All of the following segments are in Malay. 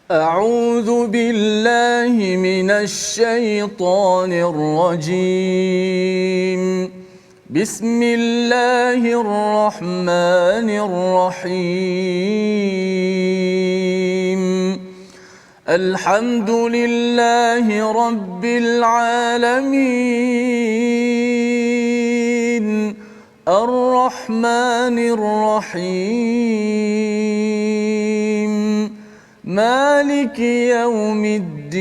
أعوذ بالله من الشيطان الرجيم. بسم الله الرحمن الرحيم. الحمد لله رب العالمين الرحمن الرحيم مالك يوم الدين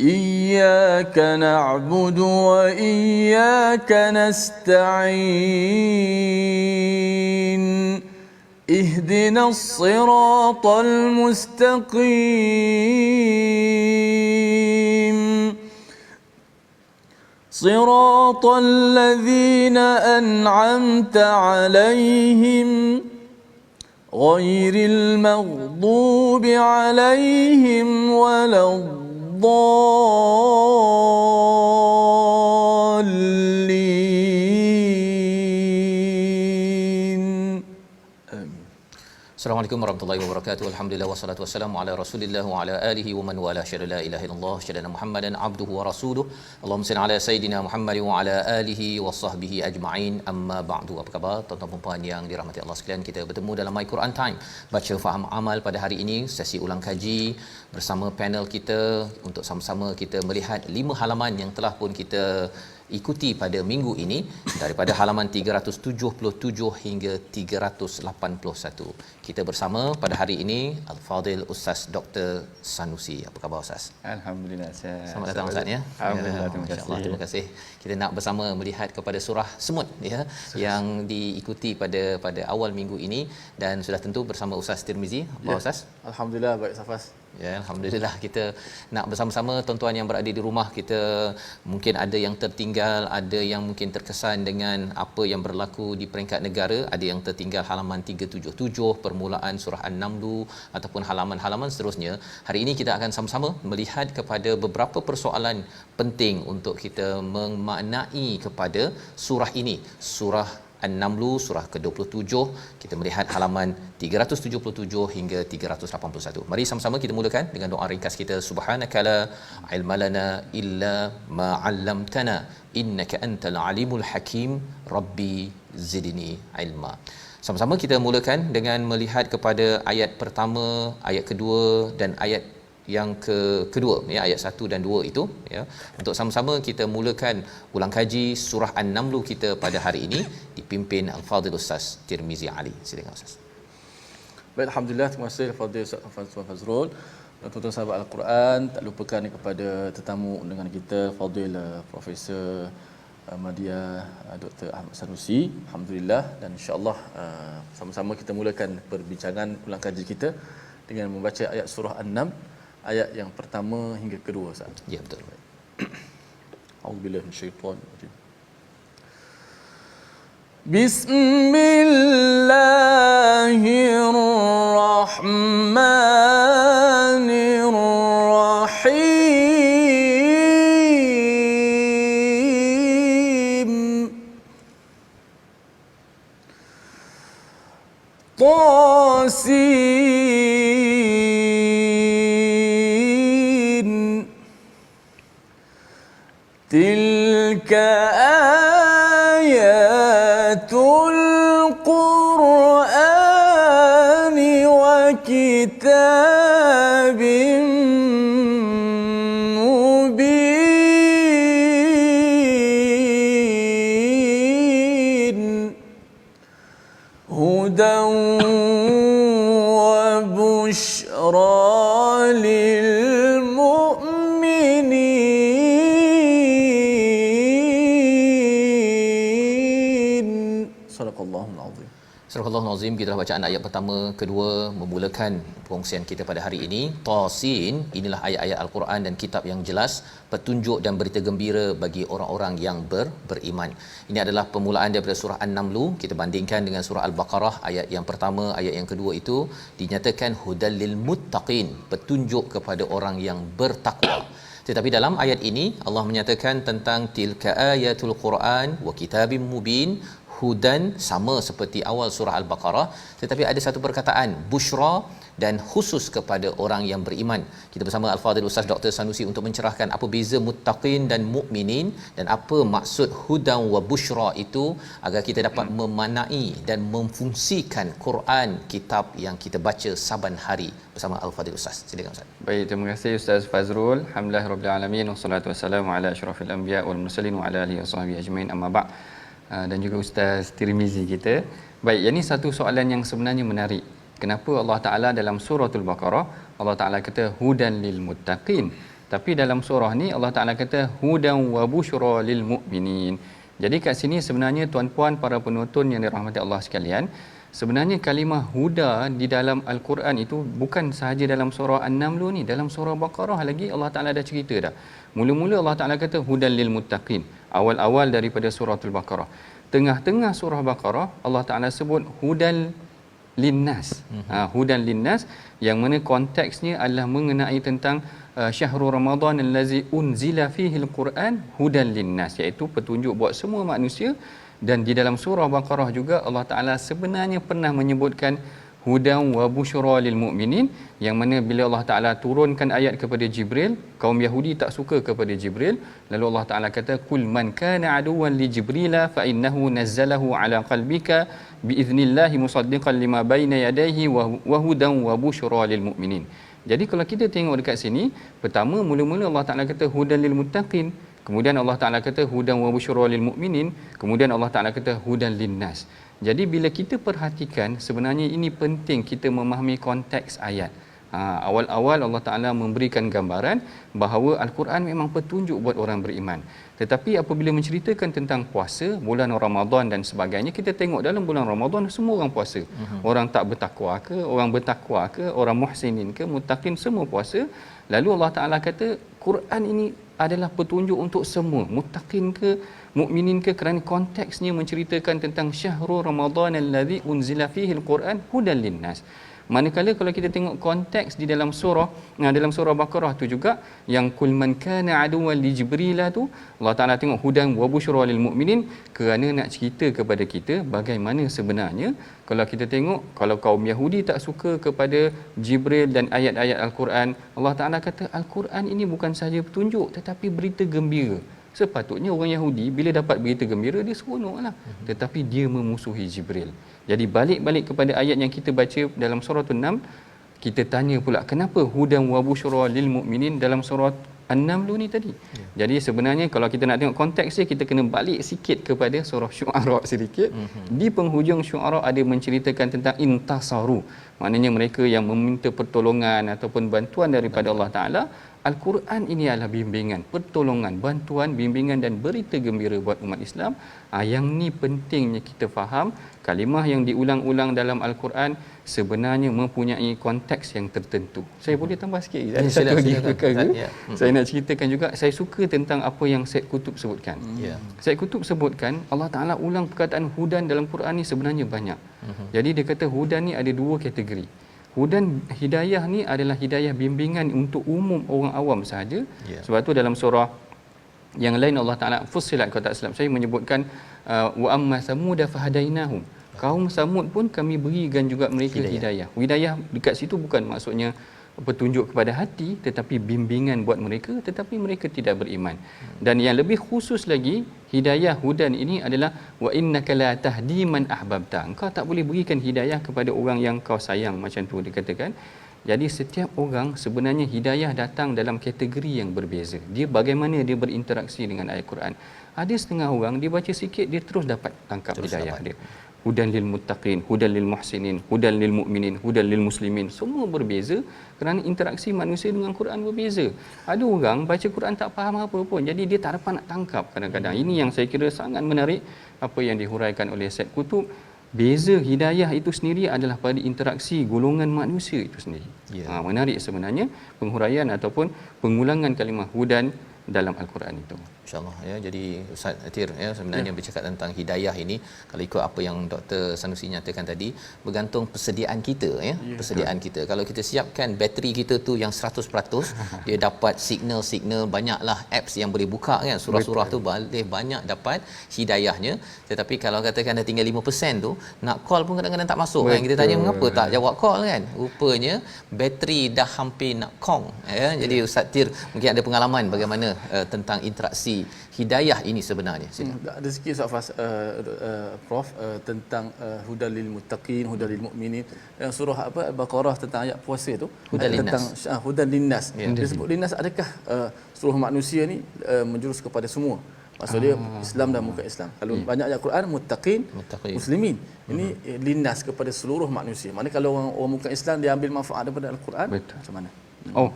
إياك نعبد وإياك نستعين اهدنا الصراط المستقيم صراط الذين أنعمت عليهم غير المغضوب عليهم ولا الضالين. Assalamualaikum warahmatullahi wabarakatuh. Alhamdulillah wassalatu wassalamu ala Rasulillah wa ala alihi wa man wala syada la ilaha illallah syada Muhammadan abduhu wa rasuluh. Allahumma salli ala sayidina Muhammad wa ala alihi wa sahbihi ajma'in. Amma ba'du. Apa khabar tuan-tuan dan puan yang dirahmati Allah sekalian? Kita bertemu dalam My Quran Time, baca faham amal pada hari ini, sesi ulang kaji bersama panel kita untuk sama-sama kita melihat 5 halaman yang telah pun kita ikuti pada minggu ini, daripada halaman 377 hingga 381. Kita bersama pada hari ini Al-Fadil Ustaz Dr. Sanusi. Apa khabar Ustaz? Alhamdulillah. Selamat datang Ustaz ya. Alhamdulillah, terima kasih. Kita nak bersama melihat kepada surah Semut ya, yang diikuti pada awal minggu ini, dan sudah tentu bersama Ustaz Tirmizi. Apa Ustaz? Alhamdulillah, baik Safas. Ya, alhamdulillah kita nak bersama-sama tuan-tuan yang berada di rumah. Kita mungkin ada yang tertinggal, ada yang mungkin terkesan dengan apa yang berlaku di peringkat negara, ada yang tertinggal halaman 377 permulaan surah An-Naml ataupun halaman-halaman seterusnya. Hari ini kita akan sama-sama melihat kepada beberapa persoalan penting untuk kita memaknai kepada surah ini, surah An-Naml surah ke-27. Kita melihat halaman 377 hingga 381. Mari sama-sama kita mulakan dengan doa ringkas kita. Subhanakala ilmalana illa ma 'allamtana innaka antal alimul hakim rabbi zidni ilma. Sama-sama kita mulakan dengan melihat kepada ayat pertama, ayat kedua dan ayat yang kedua ya, ayat 1 dan 2 itu ya, untuk sama-sama kita mulakan ulang kaji surah An-Naml kita pada hari ini dipimpin Al-Fadil Ustaz Tirmizi Ali. Silakan Ustaz. Baik, alhamdulillah, terima kasih Al-Fadil Ustaz Fazrul. Tuan-tuan sahabat Al-Quran, tak lupakan kepada tetamu undangan kita Fadil Profesor Madya Dr. Ahmad Sanusi. Alhamdulillah, dan insya-Allah sama-sama kita mulakan perbincangan ulang kaji kita dengan membaca ayat surah An-Naml, ayat yang pertama hingga kedua Ustaz. Ya, betul. A'udzubillahi minasyaitonir rajim. Bismillahirrahmanirrahim. Tasin. Tilka ayatul Qur'ani wa kitabim mubin hudan wa bushra lil mu'minin. Sadaqallahul azim. Surah Al-Azim, kita dah bacaan ayat pertama, kedua, memulakan perkongsian kita pada hari ini. Tasin, inilah ayat-ayat Al-Quran dan kitab yang jelas, petunjuk dan berita gembira bagi orang-orang yang beriman. Ini adalah permulaan daripada surah An-Naml. Kita bandingkan dengan surah Al-Baqarah, ayat yang pertama, ayat yang kedua itu dinyatakan hudal lil muttaqin, petunjuk kepada orang yang bertakwa. Tetapi dalam ayat ini Allah menyatakan tentang tilka ayatul Quran wa kitabim mubin hudan sama seperti awal surah Al-Baqarah, tetapi ada satu perkataan busyra dan khusus kepada orang yang beriman. Kita bersama Al-Fadhil Ustaz Dr. Sanusi untuk mencerahkan apa beza muttaqin dan mukminin dan apa maksud hudan wa busyra itu, agar kita dapat memanai dan memfungsikan Quran, kitab yang kita baca saban hari bersama Al-Fadhil Ustaz. Silakan Ustaz. Baik, terima kasih Ustaz Fazrul. Alhamdulillahirabbil alamin wassalatu wassalamu ala asyrafil anbiya wal mursalin wa ala alihi wasahbihi ajmain, amma ba'd. Dan juga Ustaz Tirmizi kita. Baik, ini satu soalan yang sebenarnya menarik. Kenapa Allah Taala dalam suratul Baqarah Allah Taala kata hudan lil muttaqin, tapi dalam surah ni Allah Taala kata hudan wa busyra lil mukminin. Jadi kat sini sebenarnya tuan-puan para penonton yang dirahmati Allah sekalian, sebenarnya kalimah huda di dalam Al-Quran itu bukan sahaja dalam surah An-Naml ni, dalam surah Baqarah lagi Allah Taala dah cerita dah. Mula-mula Allah Taala kata hudan lil muttaqin, awal-awal daripada suratul Baqarah. Tengah-tengah surah Baqarah Allah Taala sebut hudan linnas. Hudan linnas yang mana konteksnya adalah mengenai tentang syahrul Ramadan allazi unzila fihi al-Quran hudan linnas, iaitu petunjuk buat semua manusia. Dan di dalam surah Baqarah juga Allah Taala sebenarnya pernah menyebutkan hudan wa busyra lil mukminin, yang mana bila Allah Taala turunkan ayat kepada Jibril, kaum Yahudi tak suka kepada Jibril, lalu Allah Taala kata kul man kana aduwan li Jibrila fa innahu nazzalahu ala qalbika biiznillah musaddiqan lima baina yadayhi wa hudan wa busyra lil mukminin. Jadi kalau kita tengok dekat sini, pertama mula-mula Allah Taala kata hudan lil muttaqin, kemudian Allah Taala kata hudan wa busyra lil mukminin, kemudian Allah Taala kata hudan linnas. Jadi bila kita perhatikan, sebenarnya ini penting kita memahami konteks ayat. Awal-awal Allah Taala memberikan gambaran bahawa Al-Quran memang petunjuk buat orang beriman. Tetapi apabila menceritakan tentang puasa, bulan Ramadan dan sebagainya, kita tengok dalam bulan Ramadan semua orang puasa. Orang tak bertakwa ke, orang bertakwa ke, orang muhsinin ke, muttaqin, semua puasa. Lalu Allah Taala kata Quran ini adalah petunjuk untuk semua, muttaqin ke, mukminin ke, kerana konteksnya menceritakan tentang syahrul Ramadan allazi unzila fihi al-Quran hudan linnas. Manakala kalau kita tengok konteks di dalam surah Baqarah tu juga, yang kul man kana aduwan li Jibril tu, Allah Taala tengok hudan wa busyra lil mukminin, kerana nak cerita kepada kita bagaimana sebenarnya kalau kita tengok, kalau kaum Yahudi tak suka kepada Jibril dan ayat-ayat Al-Quran, Allah Taala kata Al-Quran ini bukan sahaja petunjuk tetapi berita gembira. Sepatutnya orang Yahudi bila dapat berita gembira dia seronoklah, tetapi dia memusuhi Jibril. Jadi balik kepada ayat yang kita baca dalam surah An-Naml, kita tanya pula kenapa hudan wa busyra lil mukminin dalam surah An-Naml ni tadi. Jadi sebenarnya kalau kita nak tengok konteks dia, kita kena balik sikit kepada surah Syu'ara sedikit. Di penghujung Syu'ara ada menceritakan tentang intasaru, maknanya mereka yang meminta pertolongan ataupun bantuan daripada Allah Taala. Al-Quran ini adalah bimbingan, pertolongan, bantuan, bimbingan dan berita gembira buat umat Islam. Yang ni pentingnya kita faham, kalimah yang diulang-ulang dalam Al-Quran sebenarnya mempunyai konteks yang tertentu. Saya boleh tambah sikit? Ada satu lagi perkara saya nak ceritakan juga. Saya suka tentang apa yang Syed Qutb sebutkan. Syed Qutb sebutkan Allah Ta'ala ulang perkataan hudan dalam Quran ni sebenarnya banyak. Jadi dia kata hudan ni ada dua kategori. Hudan hidayah ni adalah hidayah bimbingan untuk umum orang awam sahaja. Sebab tu dalam surah yang lain Allah Taala Fussilat kalau tak silap saya menyebutkan wa amma samud fahadainahum. Kaum Samud pun kami berikan juga mereka hidayah. Hidayah dekat situ bukan maksudnya petunjuk kepada hati, tetapi bimbingan buat mereka, tetapi mereka tidak beriman. Dan yang lebih khusus lagi, hidayah hudan ini adalah wa innaka la tahdi man ahbabta. Engkau tak boleh berikan hidayah kepada orang yang kau sayang, macam tu dikatakan. Jadi setiap orang sebenarnya hidayah datang dalam kategori yang berbeza. Dia bagaimana dia berinteraksi dengan ayat Quran. Ada setengah orang dia baca sikit dia terus dapat tangkap hidayah dia. Hudan lil muttaqin, hudan lil muhsinin, hudan lil mukminin, hudan lil muslimin. Semua berbeza kerana interaksi manusia dengan Quran berbeza. Ada orang baca Quran tak faham apa pun, jadi dia tak dapat nak tangkap kadang-kadang. Ini yang saya kira sangat menarik apa yang dihuraikan oleh Syed Qutb. Beza hidayah itu sendiri adalah pada interaksi golongan manusia itu sendiri. Menarik sebenarnya penghuraian ataupun pengulangan kalimah hudan dalam Al-Quran itu. InsyaAllah ya. Jadi Ustaz Atir ya, sebenarnya bercakap tentang hidayah ini, kalau ikut apa yang Dr. Sanusi nyatakan tadi, bergantung persediaan kita ya, persediaan kita. Kalau kita siapkan bateri kita tu yang 100%, dia dapat signal-signal, banyaklah apps yang boleh buka kan, surah-surah tu boleh banyak dapat hidayahnya. Tetapi kalau katakan dah tinggal 5% tu, nak call pun kadang-kadang tak masuk kan. Kita tanya mengapa tak jawab call kan. Rupanya bateri dah hampir nak kong ya. Jadi Ustaz Tir mungkin ada pengalaman bagaimana tentang interaksi hidayah ini sebenarnya. Ada sikit Ustaz Fas, Prof, tentang hudal lil muttaqin, hudal lil mukminin. Yang surah apa Al-Baqarah tentang ayat puasa tu, Hudal tentang hudal linnas. Ya. Disebut linnas, adakah seluruh manusia ni menjurus kepada semua? Maksud dia Islam dan bukan Islam. Kalau banyak ayat Quran muttaqin, muslimin. Ini linnas kepada seluruh manusia. Mana kalau orang bukan Islam dia ambil manfaat daripada Al-Quran, macam mana? Oh,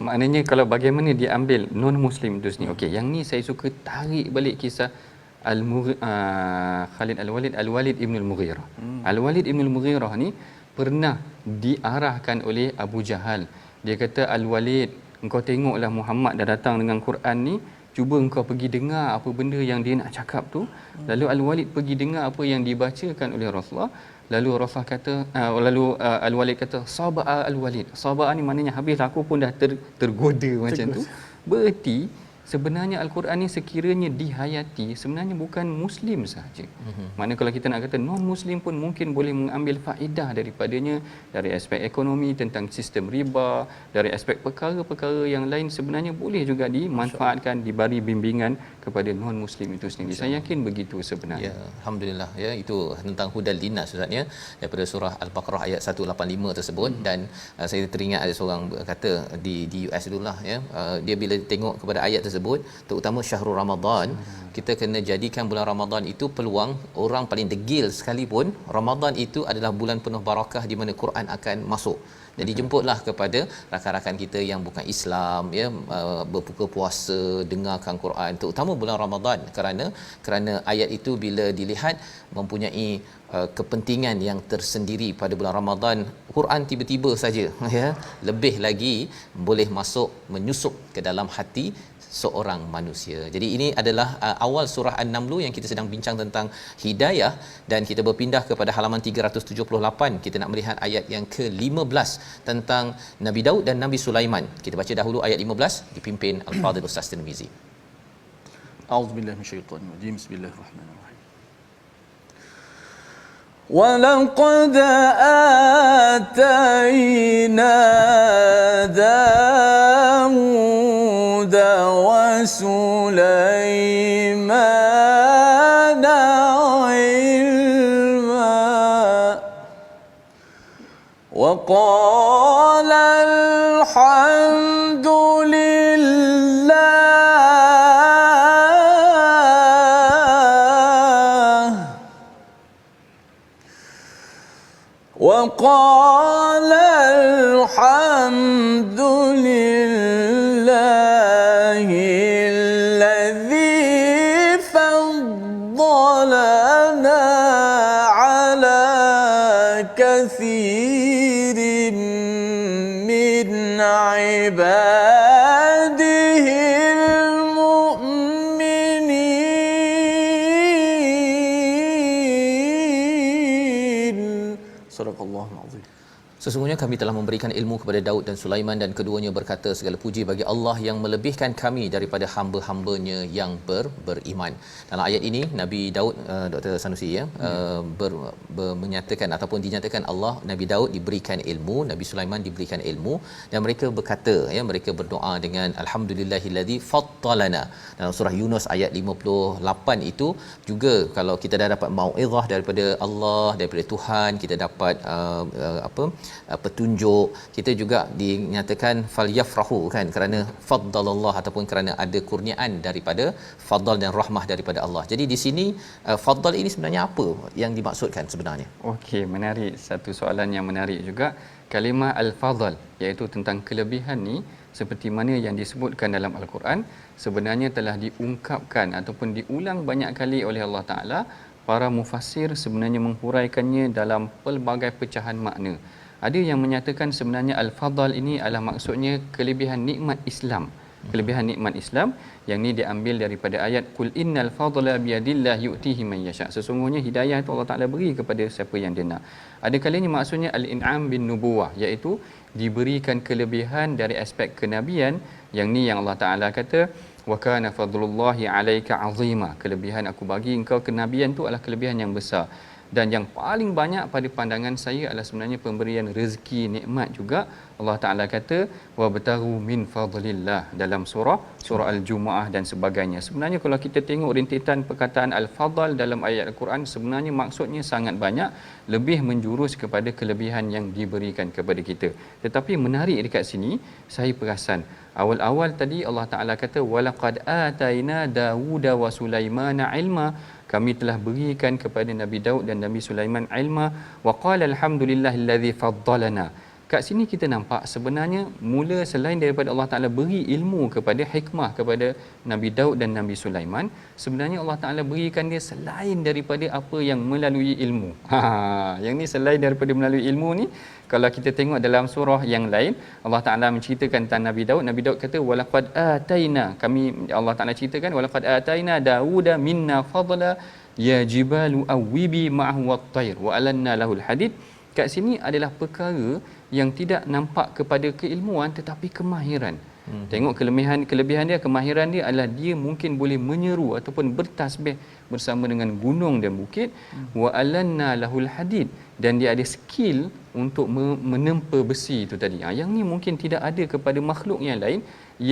maknanya kalau bagaimana dia ambil non-Muslim itu sendiri. Okey, yang ni saya suka tarik balik kisah Khalid Al-Walid Ibn Al-Mughirah. Al-Walid Ibn Al-Mughirah ni pernah diarahkan oleh Abu Jahal. Dia kata, Al-Walid, engkau tengoklah Muhammad dah datang dengan Quran ni, cuba engkau pergi dengar apa benda yang dia nak cakap tu. Lalu Al-Walid pergi dengar apa yang dibacakan oleh Rasulullah. Lalu Rasulullah kata, Al-Walid kata, Saba'a Al-Walid. Saba'a ni maknanya habis aku pun dah tergoda macam tu. Berarti sebenarnya Al-Quran ni sekiranya dihayati, sebenarnya bukan Muslim sahaja. Mana kalau kita nak kata non-Muslim pun mungkin boleh mengambil faedah daripadanya, dari aspek ekonomi, tentang sistem riba, dari aspek perkara-perkara yang lain sebenarnya boleh juga dimanfaatkan, diberi bimbingan kepada non-Muslim itu sendiri. Saya yakin begitu sebenarnya. Ya, alhamdulillah ya, itu tentang hudal linnas Ustaz ya, daripada surah Al-Baqarah ayat 185 tersebut. Dan saya teringat ada seorang kata di US dululah ya, dia bila tengok kepada ayat tersebut, terutama syahrul Ramadan, kita kena jadikan bulan Ramadan itu peluang. Orang paling degil sekalipun, Ramadan itu adalah bulan penuh barakah di mana Quran akan masuk. Jadi jemputlah kepada rakan-rakan kita yang bukan Islam ya, berbuka puasa, dengarkan Quran terutama bulan Ramadan, kerana ayat itu bila dilihat mempunyai kepentingan yang tersendiri pada bulan Ramadan. Quran tiba-tiba saja ya, lebih lagi boleh masuk menyusup ke dalam hati seorang manusia. Jadi ini adalah awal surah An-Naml yang kita sedang bincang tentang hidayah, dan kita berpindah kepada halaman 378. Kita nak melihat ayat yang ke-15 tentang Nabi Daud dan Nabi Sulaiman. Kita baca dahulu ayat 15 dipimpin Al-Fadhil Ustaz Tirmizi. A'udzubillahi minasyaitonir rajim. Bismillahirrahmanirrahim. وَلَقَدْ آتَيْنَا دَاوُودَ وَسُلَيْمَانَ عِلْمًا وَقَالَ الْحَمْدُ وقال الحمد لله الذي فضلنا على كثير من عباده المؤمنين. صدق الله العظيم. Sesungguhnya kami telah memberikan ilmu kepada Daud dan Sulaiman, dan keduanya berkata, segala puji bagi Allah yang melebihkan kami daripada hamba-hambanya yang beriman. Dalam ayat ini Nabi Daud, Dr. Sanusi ya, menyatakan ataupun dinyatakan Allah, Nabi Daud diberikan ilmu, Nabi Sulaiman diberikan ilmu, dan mereka berkata ya, mereka berdoa dengan alhamdulillahillazi faddalana. Dalam surah Yunus ayat 58 itu juga, kalau kita dah dapat mauizah daripada Allah, daripada Tuhan, kita dapat petunjuk, kita juga dinyatakan falyafrahu kan, kerana faddalallah ataupun kerana ada kurniaan daripada fadal dan rahmah daripada Allah. Jadi di sini fadal ini sebenarnya apa yang dimaksudkan sebenarnya? Okey, menarik, satu soalan yang menarik juga. Kalimah al-fadl iaitu tentang kelebihan ni, seperti mana yang disebutkan dalam al-Quran, sebenarnya telah diungkapkan ataupun diulang banyak kali oleh Allah Taala. Para mufassir sebenarnya menghuraikannya dalam pelbagai pecahan makna. Ada yang menyatakan sebenarnya al-fadl ini adalah maksudnya kelebihan nikmat Islam. kelebihan nikmat Islam. Yang ni diambil daripada ayat qul innal fadla biyadillah yu'tihi man yasha. Sesungguhnya hidayah itu Allah Taala beri kepada siapa yang dia nak. Ada kalanya maksudnya al-in'am bin nubuwah, iaitu diberikan kelebihan dari aspek kenabian. Yang ni yang Allah Taala kata wa kana fadlullahi alayka azima, kelebihan aku bagi engkau kenabian tu adalah kelebihan yang besar. Dan yang paling banyak pada pandangan saya adalah sebenarnya pemberian rezeki nikmat juga. Allah Taala kata wabtaghu min fadlillah dalam surah al-Jumuah dan sebagainya. Sebenarnya kalau kita tengok rintitan perkataan al-fadl dalam ayat al-Quran, sebenarnya maksudnya sangat banyak, lebih menjurus kepada kelebihan yang diberikan kepada kita. Tetapi menarik dekat sini, saya perasan awal-awal tadi Allah Taala kata walaqad ataina Dawuda wa Sulaimana ilma, kami telah berikan kepada Nabi Daud dan Nabi Sulaiman ilma, wa qala alhamdulillahillazi faddalana. Kat sini kita nampak sebenarnya mula selain daripada Allah Taala beri ilmu kepada hikmah kepada Nabi Daud dan Nabi Sulaiman, sebenarnya Allah Taala berikan dia selain daripada apa yang melalui ilmu. Yang ni selain daripada melalui ilmu ni, kalau kita tengok dalam surah yang lain, Allah Taala menceritakan tentang Nabi Daud. Nabi Daud kata walaqad ataina, kami Allah Taala ceritakan walaqad ataina Dawuda minna fadla ya jibalu awibi ma'ahu wat-tayr wa alanna lahul hadid. Kat sini adalah perkara yang tidak nampak kepada keilmuan tetapi kemahiran. Tengok kelebihan dia, kemahiran dia adalah dia mungkin boleh menyeru ataupun bertasbih bersama dengan gunung dan bukit. Wa alanna lahul hadid, dan dia ada skill untuk menempa besi itu tadi. Yang ni mungkin tidak ada kepada makhluk yang lain.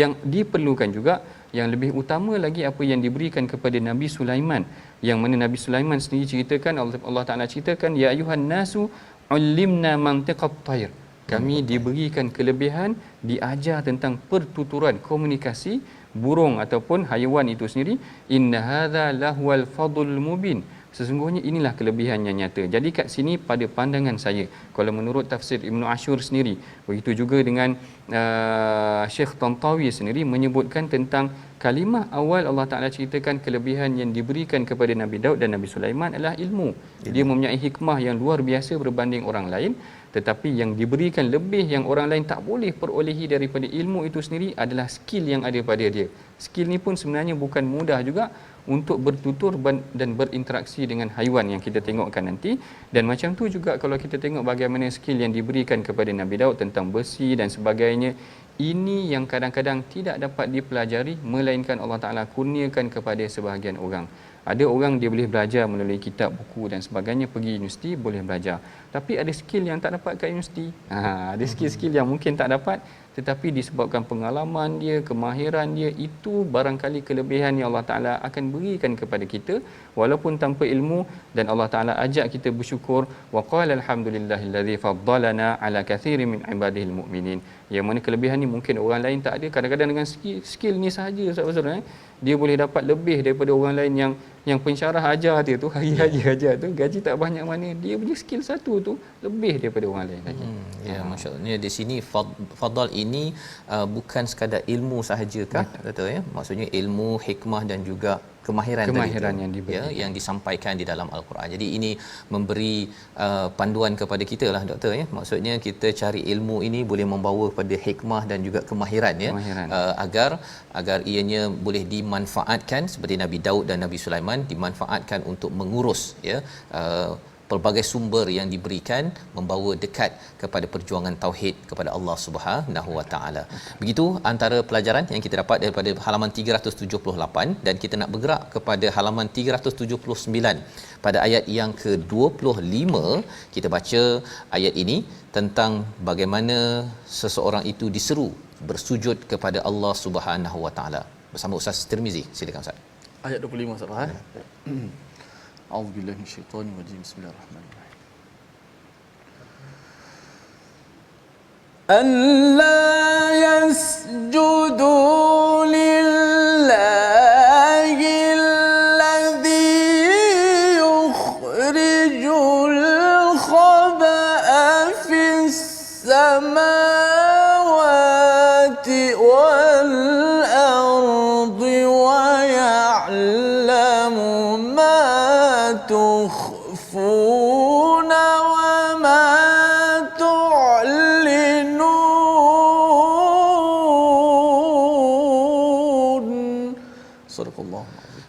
Yang diperlukan juga, yang lebih utama lagi, apa yang diberikan kepada Nabi Sulaiman, yang mana Nabi Sulaiman sendiri ceritakan, Allah Taala ceritakan ya ayuhan nasu ulimna mantiqat tayr, kami diberikan kelebihan, diajar tentang pertuturan komunikasi burung ataupun haiwan itu sendiri. Inna hadza lahwal fadlul mubin, sesungguhnya inilah kelebihan yang nyata. Jadi kat sini pada pandangan saya, kalau menurut tafsir Ibnu Ashur sendiri, begitu juga dengan Syekh Tantawi sendiri menyebutkan tentang kalimah awal Allah Ta'ala ceritakan kelebihan yang diberikan kepada Nabi Daud dan Nabi Sulaiman adalah ilmu. Dia mempunyai hikmah yang luar biasa berbanding orang lain, tetapi yang diberikan lebih yang orang lain tak boleh perolehi daripada ilmu itu sendiri adalah skill yang ada pada dia. Skill ni pun sebenarnya bukan mudah juga untuk bertutur dan berinteraksi dengan haiwan yang kita tengokkan nanti. Dan macam tu juga kalau kita tengok bagaimana skill yang diberikan kepada Nabi Daud tentang besi dan sebagainya, ini yang kadang-kadang tidak dapat dipelajari, melainkan Allah Ta'ala kurniakan kepada sebahagian orang. Ada orang dia boleh belajar melalui kitab, buku dan sebagainya, pergi universiti boleh belajar. Tapi ada skill yang tak dapat kat universiti. Ada skill-skill yang mungkin tak dapat, tetapi disebabkan pengalaman dia, kemahiran dia, itu barangkali kelebihan yang Allah Ta'ala akan berikan kepada kita walaupun tanpa ilmu. Dan Allah Ta'ala ajak kita bersyukur, wa qala alhamdulillahillazi faddalana ala kathirin min ibadihil mu'minin. Yang mana kelebihan ni mungkin orang lain tak ada. Kadang-kadang dengan skill ni sahaja Ustaz, dia boleh dapat lebih daripada orang lain yang pensyarah ajar dia tu, hari-hari ajar tu, gaji tak banyak mana, dia punya skill satu tu lebih daripada orang lain lagi. Ya, masya-Allah. Di sini fadal ini bukan sekadar ilmu sahajakah, kata ya. Maksudnya ilmu, hikmah dan juga kemahiran yang diberikan, yang disampaikan di dalam Al-Quran. Jadi ini memberi panduan kepada kita lah, doktor ya. Maksudnya kita cari ilmu ini boleh membawa pada hikmah dan juga kemahiran ya. Agar ianya boleh dimanfaatkan seperti Nabi Daud dan Nabi Sulaiman dimanfaatkan untuk mengurus ya pelbagai sumber yang diberikan, membawa dekat kepada perjuangan tauhid kepada Allah Subhanahu Wa Taala. Begitu antara pelajaran yang kita dapat daripada halaman 378, dan kita nak bergerak kepada halaman 379 pada ayat yang ke-25. Kita baca ayat ini tentang bagaimana seseorang itu diseru bersujud kepada Allah Subhanahu Wa Taala. Bersama Ustaz Tirmizi, silakan Ustaz. Ayat 25 Ustaz. A'udzubillahi minasyaitonir rajim. Bismillahirrahmanirrahim. Alla yasjudu lillahi alladhi yukhrijul khaba'a fis samawati wal ardi wa ya'lamu تخفون وما تعلنون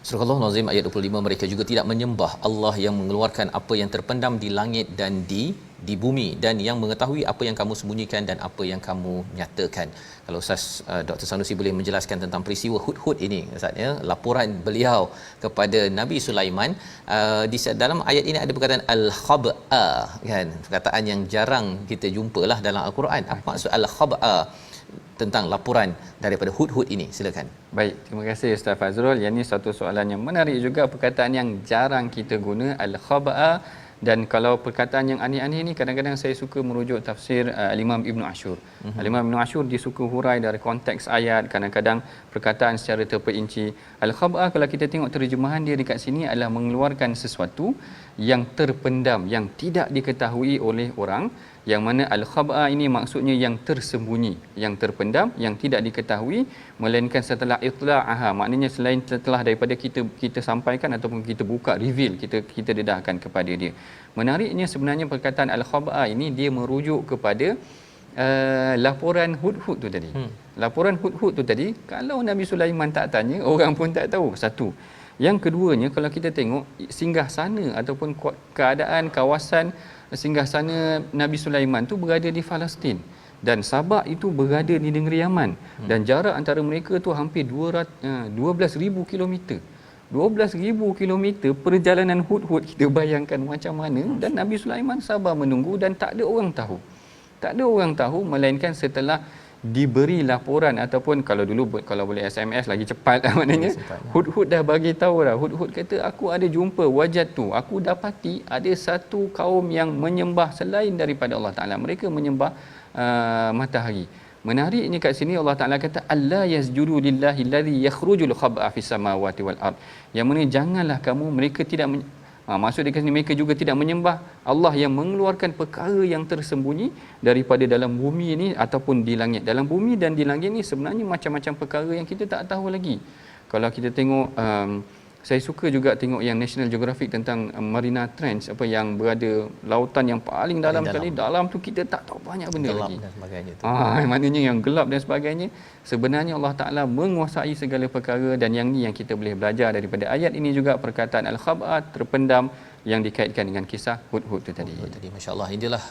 Surah Al-Nazim ayat 25, mereka juga tidak menyembah Allah yang mengeluarkan apa yang terpendam di langit dan di bumi, dan yang mengetahui apa yang kamu sembunyikan dan apa yang kamu nyatakan. Kalau Ustaz Dr. Sanusi boleh menjelaskan tentang peristiwa hudhud ini Ustaz, ya, laporan beliau kepada Nabi Sulaiman. Di dalam ayat ini ada perkataan al-khab'a, kan, perkataan yang jarang kita jumpalah dalam al-Quran. Apa maksud al-khab'a tentang laporan daripada hudhud ini? Silakan. Baik, terima kasih Ustaz Fazrul. Yang ini satu soalan yang menarik juga, perkataan yang jarang kita guna, al-khab'a. Dan kalau perkataan yang aneh-aneh ni, kadang-kadang saya suka merujuk tafsir Al-Imam Ibn Ashur. Al-Imam Ibn Ashur dia suka hurai dari konteks ayat, kadang-kadang perkataan secara terperinci. Al-khab'a, kalau kita tengok terjemahan dia dekat sini, adalah mengeluarkan sesuatu yang terpendam, yang tidak diketahui oleh orang. Yang mana al-khab'a ini maksudnya yang tersembunyi, yang terpendam, yang tidak diketahui, melainkan setelah itla'aha, maknanya selain setelah daripada kita sampaikan ataupun kita buka, reveal, kita dedahkan kepada dia. Menariknya sebenarnya perkataan al-khab'a ini dia merujuk kepada laporan hudhud tu tadi. Laporan hudhud tu tadi, kalau Nabi Sulaiman tak tanya, orang pun tak tahu. Satu. Yang keduanya, kalau kita tengok singgah sana ataupun keadaan kawasan singgah sana Nabi Sulaiman tu berada di Palestin, dan Sabak itu berada di negeri Yaman, dan jarak antara mereka tu hampir 12,000 kilometer. 12,000 kilometer perjalanan hudhud, kita bayangkan macam mana. Dan Nabi Sulaiman sabar menunggu dan tak ada orang tahu. Tak ada orang tahu melainkan setelah diberi laporan, ataupun kalau dulu kalau boleh SMS lagi cepat lah maknanya. Hudhud dah bagi tahu dah. Hudhud kata, aku ada jumpa wajat tu, aku dapati ada satu kaum yang menyembah selain daripada Allah Taala. Mereka menyembah matahari. Menariknya kat sini Allah Taala kata alla yasjudu lillahi allazi yakhrujul khab'a fis samawati wal ard. Yang mana janganlah kamu, mereka tidak maksud dekat sini mereka juga tidak menyembah Allah yang mengeluarkan perkara yang tersembunyi daripada dalam bumi ini ataupun di langit. Dalam bumi dan di langit ni sebenarnya macam-macam perkara yang kita tak tahu lagi. Kalau kita tengok saya suka juga tengok yang National Geographic tentang Mariana Trench, apa yang berada lautan yang paling dalam sekali. Dalam tu kita tak tahu banyak benda gelap lagi. Dan sebagainya tu. Maknanya yang gelap dan sebagainya. Sebenarnya Allah Ta'ala menguasai segala perkara, dan yang ni yang kita boleh belajar daripada ayat ini juga, perkataan al-khab'a, terpendam, yang dikaitkan dengan kisah hudhud tu tadi. Masya-Allah, inilah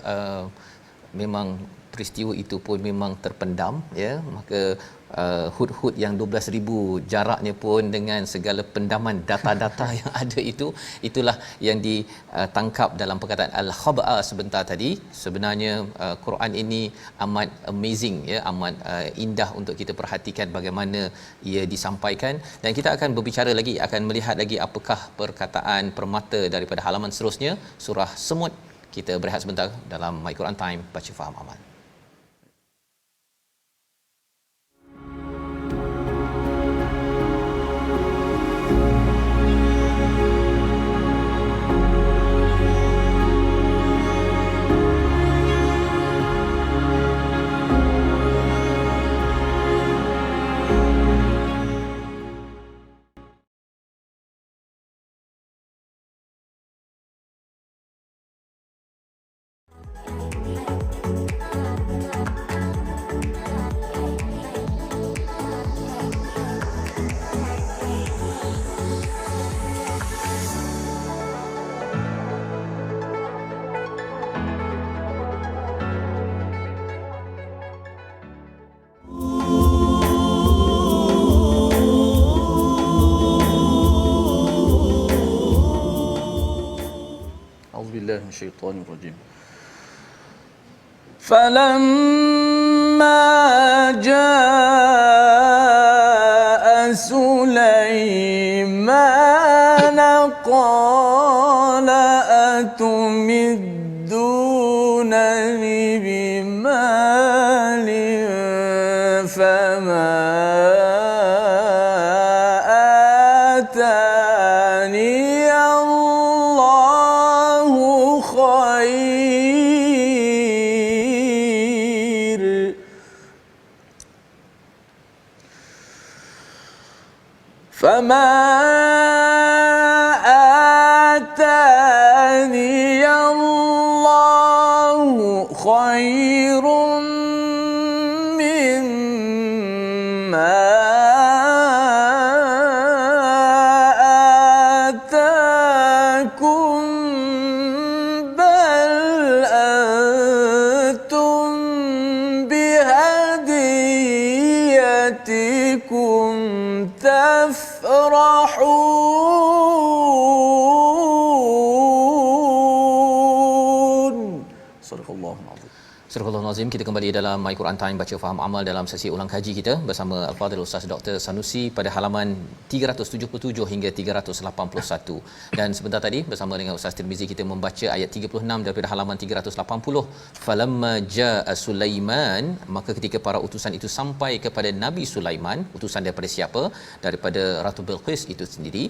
memang peristiwa itu pun memang terpendam, ya. Maka hudhud yang 12,000 jaraknya pun dengan segala pendaman data-data yang ada itu, itulah yang ditangkap dalam perkataan al-khab'a sebentar tadi. Sebenarnya Quran ini amat amazing, ya, amat indah untuk kita perhatikan bagaimana ia disampaikan, dan kita akan berbicara lagi, akan melihat lagi apakah perkataan permata daripada halaman seterusnya, surah Semut. Kita berehat sebentar dalam My Quran Time, baca faham amal. الشيطان الرجيم فلما جاء سليمان قال أتمدونني بمال فما فما آتاني الله خير مما Subhanallahul azim. Surah Al-Nazim, kita kembali dalam My Quran Time baca faham amal dalam sesi ulang kaji kita bersama Al-Fadhil Ustaz Dr. Sanusi pada halaman 377 hingga 381. Dan sebentar tadi bersama dengan Ustaz Tirmizi kita membaca ayat 36 daripada halaman 380. Falamma jaa Sulaiman, maka ketika para utusan itu sampai kepada Nabi Sulaiman, utusan daripada siapa? Daripada Ratu Bilqis itu sendiri.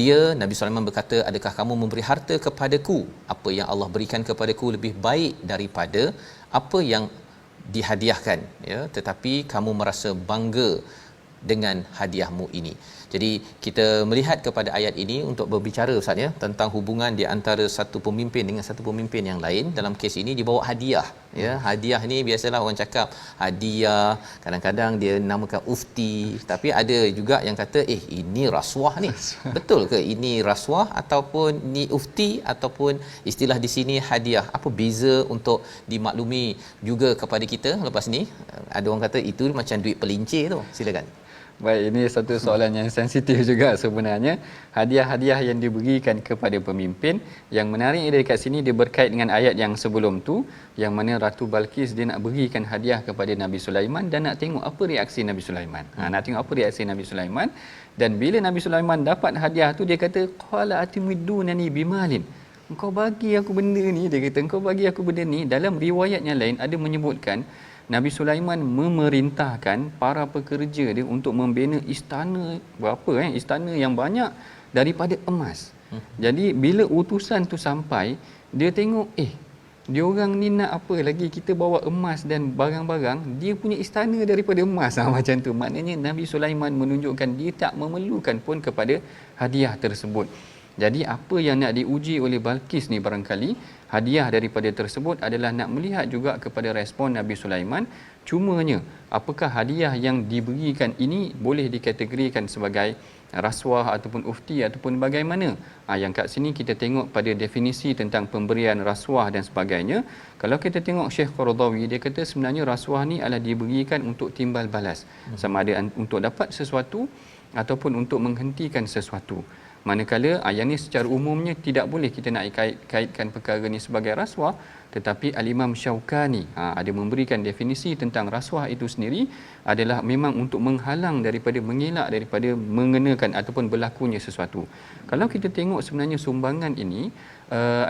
Dia, Nabi Sulaiman berkata, adakah kamu memberi harta kepadaku? Apa yang Allah berikan kepadaku lebih baik daripada apa yang dihadiahkan, ya, tetapi kamu merasa bangga dengan hadiahmu ini. Jadi kita melihat kepada ayat ini untuk berbicara Ustaz, ya, tentang hubungan di antara satu pemimpin dengan satu pemimpin yang lain. Dalam kes ini dibawa hadiah, ya. Hadiah ni biasalah orang cakap hadiah, kadang-kadang dia namakan ufti, tapi ada juga yang kata ini rasuah ni. Betul ke ini rasuah ataupun ni ufti ataupun istilah di sini hadiah? Apa beza untuk dimaklumi juga kepada kita lepas ni? Ada orang kata itu macam duit pelincir tu. Silakan. Baik, ini satu soalan yang sensitif juga sebenarnya. Hadiah-hadiah yang diberikan kepada pemimpin. Yang menarik dari kat sini dia berkait dengan ayat yang sebelum tu, yang mana Ratu Balqis dia nak berikan hadiah kepada Nabi Sulaiman dan nak tengok apa reaksi Nabi Sulaiman. Nak tengok apa reaksi Nabi Sulaiman. Dan bila Nabi Sulaiman dapat hadiah tu, dia kata qala atimidunani bimalin. Engkau bagi aku benda ni, dia kata engkau bagi aku benda ni. Dalam riwayat yang lain ada menyebutkan Nabi Sulaiman memerintahkan para pekerja dia untuk membina istana berapa istana yang banyak daripada emas. Jadi bila utusan tu sampai, dia tengok dia orang ni nak apa lagi, kita bawa emas dan barang-barang, dia punya istana daripada emas macam tu. Maknanya Nabi Sulaiman menunjukkan dia tak memerlukan pun kepada hadiah tersebut. Jadi apa yang nak diuji oleh Balqis ni barangkali hadiah daripada tersebut adalah nak melihat juga kepada respon Nabi Sulaiman. Cumanya apakah hadiah yang diberikan ini boleh dikategorikan sebagai rasuah ataupun ufti ataupun bagaimana? Yang kat sini kita tengok pada definisi tentang pemberian rasuah dan sebagainya. Kalau kita tengok Syekh Qaradawi, dia kata sebenarnya rasuah ni adalah diberikan untuk timbal balas, sama ada untuk dapat sesuatu ataupun untuk menghentikan sesuatu. Manakala yang ni secara umumnya tidak boleh kita nak kaitkan perkara ni sebagai rasuah, tetapi Al-Imam Syaukani ada memberikan definisi tentang rasuah itu sendiri adalah memang untuk menghalang daripada, mengelak daripada mengenakan ataupun berlakunya sesuatu. Kalau kita tengok sebenarnya sumbangan ini,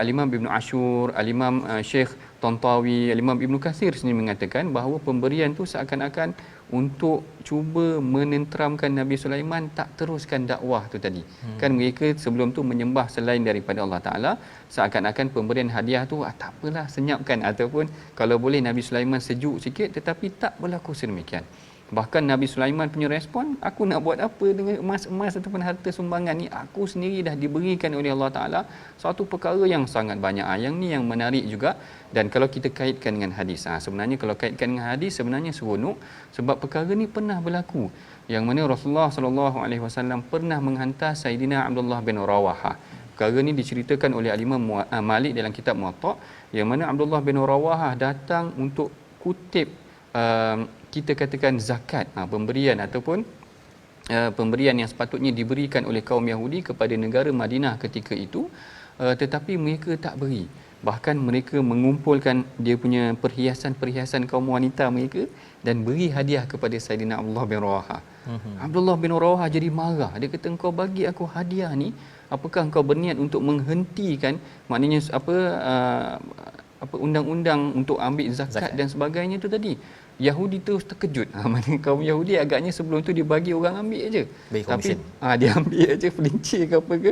Al-Imam Ibn Ashur, Al-Imam Syekh Tantawi, Al-Imam Ibn Kathir sendiri mengatakan bahawa pemberian tu seakan-akan untuk cuba menenteramkan Nabi Sulaiman tak teruskan dakwah tu tadi. Kan mereka sebelum tu menyembah selain daripada Allah Ta'ala, seakan-akan pemberian hadiah tu tak apalah, senyapkan, ataupun kalau boleh Nabi Sulaiman sejuk sikit, tetapi tak berlaku sedemikian. Bahkan Nabi Sulaiman punya respon, aku nak buat apa dengan emas-emas ataupun harta sumbangan ni, aku sendiri dah diberikan oleh Allah Ta'ala satu perkara yang sangat banyak. Yang ni yang menarik juga. Dan kalau kita kaitkan dengan hadis, sebenarnya kalau kaitkan dengan hadis sebenarnya seronok, sebab perkara ni pernah berlaku, yang mana Rasulullah SAW pernah menghantar Saidina Abdullah bin Rawahah. Perkara ni diceritakan oleh Al-Imam Malik dalam kitab Muwatta, yang mana Abdullah bin Rawahah datang untuk kutip kita katakan zakat, pemberian ataupun pemberian yang sepatutnya diberikan oleh kaum Yahudi kepada negara Madinah ketika itu, tetapi mereka tak beri. Bahkan mereka mengumpulkan dia punya perhiasan-perhiasan kaum wanita mereka dan beri hadiah kepada Saidina Abdullah bin Rawahah. Abdullah bin Rawahah jadi marah. Dia kata, engkau bagi aku hadiah ni, apakah engkau berniat untuk menghentikan, maknanya apa undang-undang untuk ambil zakat dan sebagainya tu tadi. Yahudi terus terkejut. Mana kaum Yahudi agaknya sebelum tu dia bagi orang ambil aje. Tapi dia ambil aje pelincir ke apa ke.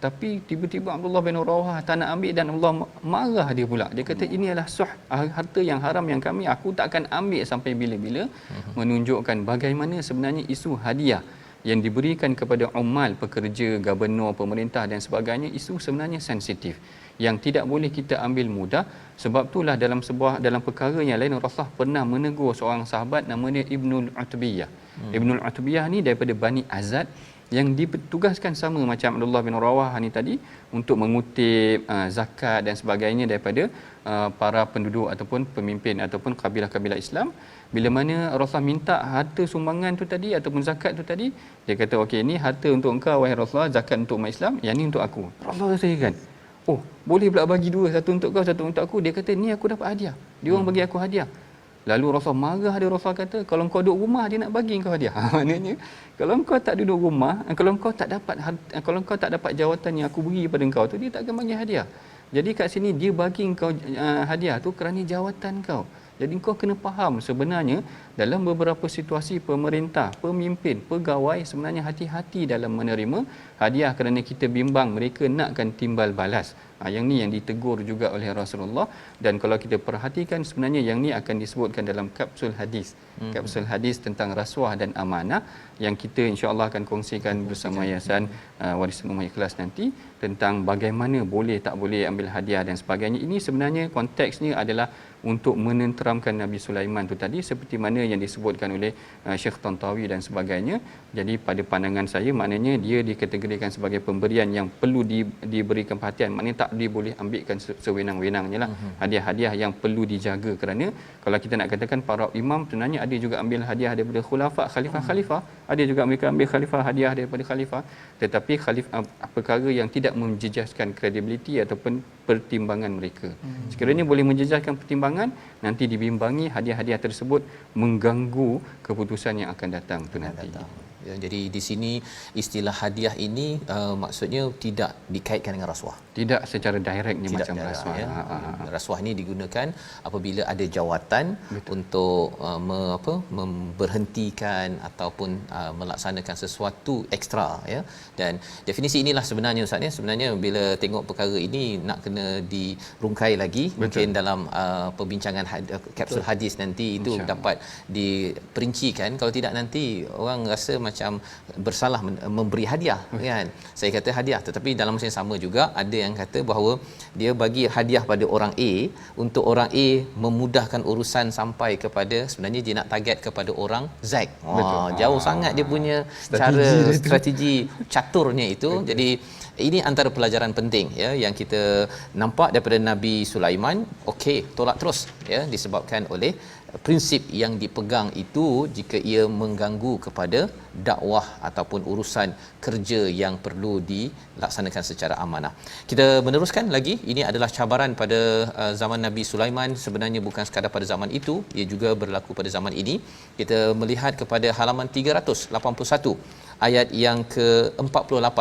Tapi tiba-tiba Abdullah bin Rawahah tak nak ambil dan Allah marah dia pula. Dia kata ini adalah harta yang haram yang aku tak akan ambil sampai bila-bila. Menunjukkan bagaimana sebenarnya isu hadiah yang diberikan kepada ummal, pekerja, gubernur, pemerintah dan sebagainya, isu sebenarnya sensitif yang tidak boleh kita ambil mudah. Sebab itulah dalam perkara yang lain Rasulullah pernah menegur seorang sahabat namanya Ibnul Utbiyah. Ibnul Utbiyah ni daripada Bani Azad, yang ditugaskan sama macam Abdullah bin Rawahah ni tadi untuk mengutip zakat dan sebagainya daripada para penduduk ataupun pemimpin ataupun kabilah-kabilah Islam. Bila mana Rasulullah minta harta sumbangan tu tadi ataupun zakat tu tadi, dia kata okey, ni harta untuk engkau wahai Rasulullah, zakat untuk umat Islam, yang ni untuk aku. Rasulullah rasa kan, Oh, boleh pula bagi dua, satu untuk kau, satu untuk aku. Dia kata, ni aku dapat hadiah. Dia orang bagi aku hadiah. Lalu Rasul marah dia. Rasul kata, kalau kau duduk rumah, dia nak bagi kau hadiah. Maknanya, kalau kau tak duduk rumah, kalau kau tak dapat jawatan yang aku beri pada kau tu, dia tak akan bagi hadiah. Jadi kat sini dia bagi kau hadiah tu kerana jawatan kau. Jadi kau kena faham sebenarnya dalam beberapa situasi pemerintah, pemimpin, pegawai sebenarnya hati-hati dalam menerima hadiah kerana kita bimbang mereka nakkan timbal balas. Yang ni yang ditegur juga oleh Rasulullah, dan kalau kita perhatikan sebenarnya yang ni akan disebutkan dalam kapsul hadis. Kapsul hadis tentang rasuah dan amanah yang kita insya-Allah akan kongsikan bersama Yayasan Warisan Ummah Ikhlas nanti tentang bagaimana boleh tak boleh ambil hadiah dan sebagainya. Ini sebenarnya konteksnya adalah untuk menenteramkan Nabi Sulaiman tu tadi, seperti mana yang disebutkan oleh Syekh Tantawi dan sebagainya. Jadi pada pandangan saya maknanya dia dikategorikan sebagai pemberian yang perlu diberikan perhatian. Maknanya tak boleh ambilkan sewenang-wenangnya lah. Hadiah-hadiah yang perlu dijaga, kerana kalau kita nak katakan para imam sebenarnya ada juga ambil hadiah daripada khulafa, khalifah-khalifah, ada juga mereka ambil khalifah hadiah daripada khalifah, tetapi perkara yang tidak menjejaskan kredibiliti ataupun pertimbangan mereka. Sekiranya boleh menjejaskan pertimbangan, nanti dibimbangi hadiah-hadiah tersebut mengganggu keputusan yang akan datang tu nanti. Ya, jadi di sini istilah hadiah ini maksudnya tidak dikaitkan dengan rasuah. Tidak secara direktnya Tidak macam direct, rasuah. ya. Rasuah ini digunakan apabila ada jawatan. Betul. Untuk memberhentikan ataupun melaksanakan sesuatu ekstra, ya. Dan definisi inilah sebenarnya Ustaz, ya. Sebenarnya bila tengok perkara ini nak kena dirungkai lagi. Betul. Mungkin dalam perbincangan kapsul hadis nanti itu dapat diperincikan. Kalau tidak nanti orang rasa macam bersalah memberi hadiah, kan. Saya kata hadiah, tetapi dalam masa yang sama juga ada yang kata bahawa dia bagi hadiah pada orang A untuk orang A memudahkan urusan sampai kepada, sebenarnya dia nak target kepada orang Z. Jauh sangat dia punya strategi caturnya itu. Betul. Jadi ini antara pelajaran penting, ya, yang kita nampak daripada Nabi Sulaiman. Okey, tolak terus, ya, disebabkan oleh prinsip yang dipegang itu jika ia mengganggu kepada dakwah ataupun urusan kerja yang perlu dilaksanakan secara amanah. Kita meneruskan lagi. Ini adalah cabaran pada zaman Nabi Sulaiman, sebenarnya bukan sekadar pada zaman itu, ia juga berlaku pada zaman ini. Kita melihat kepada halaman 381 ayat yang ke-48.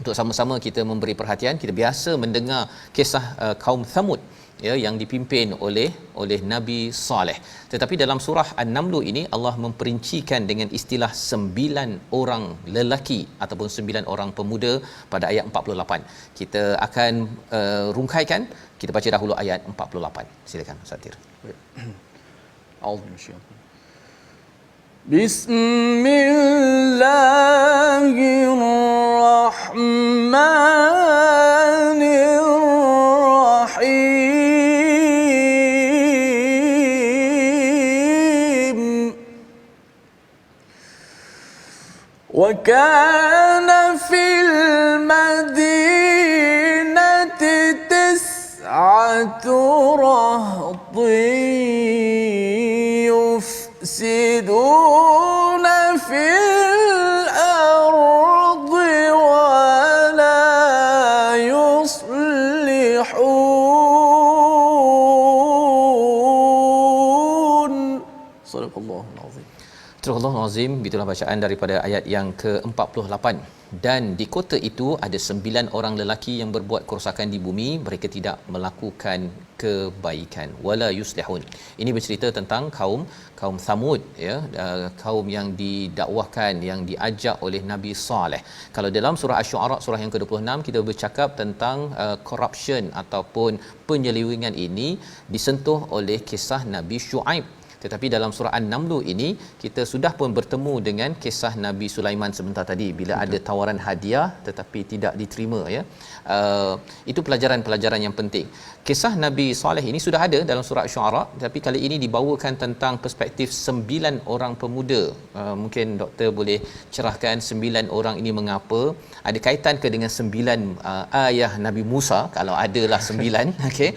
Untuk sama-sama kita memberi perhatian. Kita biasa mendengar kisah kaum Thamud, ya, yang dipimpin oleh Nabi Saleh. Tetapi dalam surah An-Naml ini Allah memperincikan dengan istilah 9 orang lelaki ataupun 9 orang pemuda pada ayat 48. Kita akan rungkaikan. Kita baca dahulu ayat 48. Silakan Ustaz Tir. وكان في المدينة 9 رهط يفسدون في الأرض ولا يصلحون. صدق الله العظيم. Astagfirullahalazim. Itulah bacaan daripada ayat yang ke-48. Dan di kota itu ada 9 orang lelaki yang berbuat kerosakan di bumi, mereka tidak melakukan kebaikan. Wala yuslihun. Ini bercerita tentang kaum Thamud, ya, kaum yang didakwahkan, yang diajak oleh Nabi Saleh. Kalau dalam surah Asy-Syu'ara surah yang ke-26 kita bercakap tentang corruption ataupun penyelewengan ini disentuh oleh kisah Nabi Syuaib. Tetapi dalam surah An-Naml ini kita sudah pun bertemu dengan kisah Nabi Sulaiman sebentar tadi, bila ada tawaran hadiah tetapi tidak diterima, ya. Itu pelajaran-pelajaran yang penting. Kisah Nabi Saleh ini sudah ada dalam surah Asy-Syu'ara, tapi kali ini dibawakan tentang perspektif 9 orang pemuda. Mungkin doktor boleh cerahkan 9 orang ini mengapa, ada kaitan ke dengan 9 ayah Nabi Musa, kalau adalah 9, okey,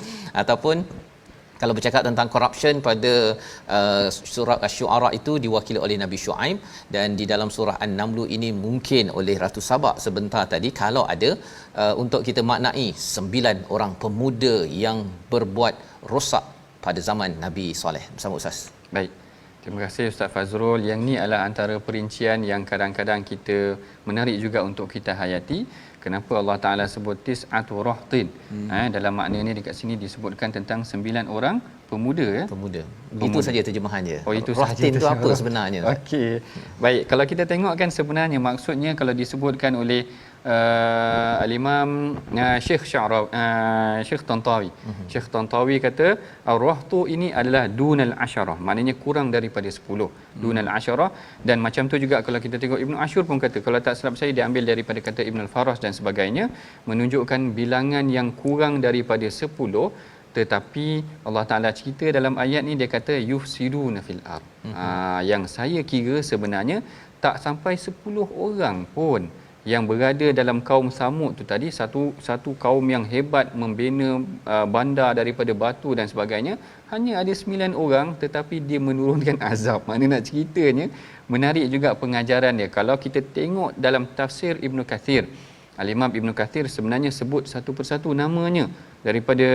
ataupun Kalau bercakap tentang corruption pada surah Asy-Syu'ara itu diwakili oleh Nabi Syuaib, dan di dalam surah An-Naml ini mungkin oleh Ratu Sabak sebentar tadi, kalau ada untuk kita maknai 9 orang pemuda yang berbuat rosak pada zaman Nabi Soleh. Bersama Ustaz. Baik. Terima kasih Ustaz Fazrul. Yang ni adalah antara perincian yang kadang-kadang kita menarik juga untuk kita hayati. Kenapa Allah Taala sebut tis'atu rahtin? Dalam makna ni dekat sini disebutkan tentang 9 orang pemuda ya. Pemuda. Itu saja terjemahannya. Oh, itu Rahtin saja tu apa sebenarnya? Okey. Baik, kalau kita tengok kan sebenarnya maksudnya kalau disebutkan oleh Al-Imam Syekh Syekh Tantawi. Syekh Tantawi kata ar-rahtu ini adalah dunal asyarah. Maknanya kurang daripada 10. Dunal asyarah, dan macam tu juga kalau kita tengok Ibnu Ashur pun kata, kalau tak silap saya diambil daripada kata Ibn al-Faras dan sebagainya, menunjukkan bilangan yang kurang daripada 10. Tetapi Allah Ta'ala cerita dalam ayat ni, dia kata yufsiduna fil ard. Yang saya kira sebenarnya tak sampai 10 orang pun yang berada dalam kaum Samud tu tadi, satu kaum yang hebat membina bandar daripada batu dan sebagainya, hanya ada 9 orang tetapi dia menurunkan azab. Mana nak ceritanya menarik juga pengajaran dia. Kalau kita tengok dalam tafsir Ibn Kathir, Al-Imam Ibn Kathir sebenarnya sebut satu persatu namanya daripada